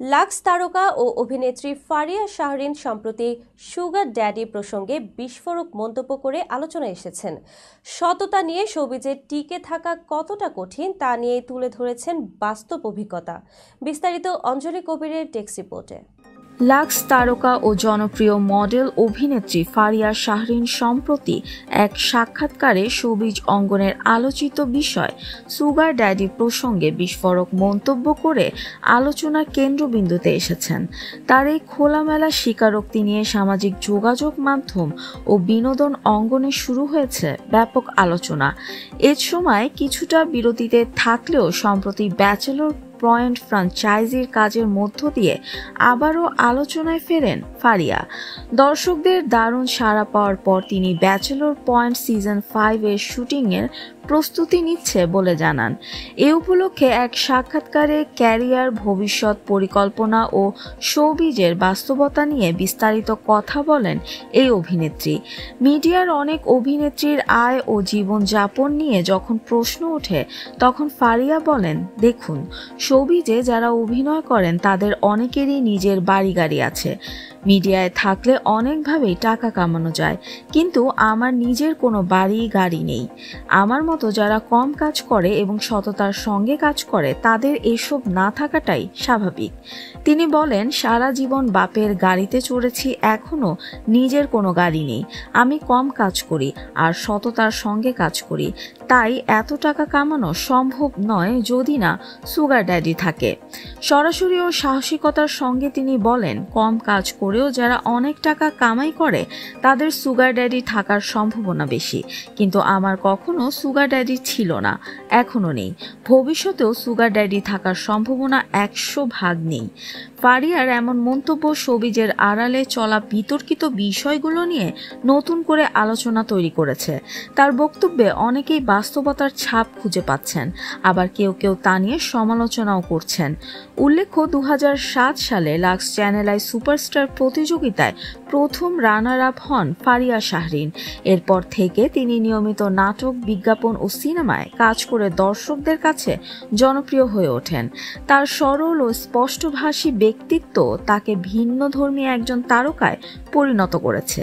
Lux তারকা ও অভিনেত্রী ফারিয়া শাহরিন সম্প্রতি সুগার ড্যাডি প্রসঙ্গে বিস্ফোরক মন্তব্য করে আলোচনায় এসেছেন। সততা নিয়ে শোবিজে টিকে থাকা কতটা কঠিন তা নিয়ে তুলে ধরেছেন বাস্তব অভিজ্ঞতা। বিস্তারিত অঞ্জলি কবিরের টেক্সট রিপোর্টে। লাক্স তারকা ও জনপ্রিয় মডেল অভিনেত্রী ফারিয়া শাহরিন সম্প্রতি এক সাক্ষাৎকারে শোবিজ অঙ্গনের আলোচিত বিষয় সুগার ড্যাডি প্রসঙ্গে বিস্ফোরক মন্তব্য করে আলোচনার কেন্দ্রবিন্দুতে এসেছেন। তার এই খোলামেলা স্বীকারোক্তি নিয়ে সামাজিক যোগাযোগ মাধ্যম ও বিনোদন অঙ্গনে শুরু হয়েছে ব্যাপক আলোচনা। এ সময় কিছুটা বিরতিতে থাকলেও সম্প্রতি ব্যাচেলর পয়েন্ট ফ্র্যাঞ্চাইজির কাজের মধ্য দিয়ে আবারও আলোচনায় ফেরেন ফারিয়া। দর্শকদের দারুণ সাড়া পাওয়ার পর তিনি ব্যাচেলর পয়েন্ট সিজন 5 এর শুটিংয়ের প্রস্তুতি নিচ্ছে বলে জানান। এ উপলক্ষে এক সাক্ষাৎকারে ক্যারিয়ার, ভবিষ্যৎ পরিকল্পনা ও শোবিজের বাস্তবতা নিয়ে বিস্তারিত কথা বলেন এই অভিনেত্রী। মিডিয়ার অনেক অভিনেত্রীর আয় ও জীবনযাপন নিয়ে যখন প্রশ্ন ওঠে তখন ফারিয়া বলেন, দেখুন, শোবিজে যারা অভিনয় করেন তাদের অনেকেরই নিজের বাড়ি গাড়ি আছে। মিডিয়ায় থাকলে অনেকভাবেই টাকা কামানো যায়, কিন্তু আমার নিজের কোনো বাড়ি গাড়ি নেই। আমার মতো যারা কম কাজ করে এবং সততার সঙ্গে কাজ করে তাদের এসব না থাকাটাই স্বাভাবিক। তিনি বলেন, সারা জীবন বাপের গাড়িতে চড়েছি, এখনো নিজের কোনো গাড়ি নেই। আমি কম কাজ করি আর সততার সঙ্গে কাজ করি, তাই এত টাকা কামানো সম্ভব নয় যদি না সুগার ড্যাডি থাকে। সরাসরি ও সাহসিকতার সঙ্গে তিনি বলেন, কম কাজ করেও যারা অনেক টাকা কামাই করে তাদের সুগার ড্যাডি থাকার সম্ভাবনা বেশি, কিন্তু আমার কখনো সুগার ড্যাডি ছিল না, এখনো নেই, ভবিষ্যতেও সুগার ড্যাডি থাকার সম্ভাবনা 100% নেই। ফারিয়ার এমন মন্তব্য শোবিজের আড়ালে চলা বিতর্কিত বিষয়গুলো নিয়ে নতুন করে আলোচনা তৈরি করেছে। তার বক্তব্যে অনেকেই বাস্তবতার ছাপ খুঁজে পাচ্ছেন, আবার কেউ কেউ তা নিয়ে সমালোচনাও করছেন। উল্লেখ্য, 2007 সালে লাক্স চ্যানেল আই সুপারস্টার প্রতিযোগিতায় প্রথম রানার আপ হন ফারিয়া শাহরিন। এরপর থেকে তিনি নিয়মিত নাটক, বিজ্ঞাপন ও সিনেমায় কাজ করে দর্শকদের কাছে জনপ্রিয় হয়ে ওঠেন। তার সরল ও স্পষ্টভাষী ব্যক্তিত্ব তাকে ভিন্নধর্মী একজন তারকায় পরিণত করেছে।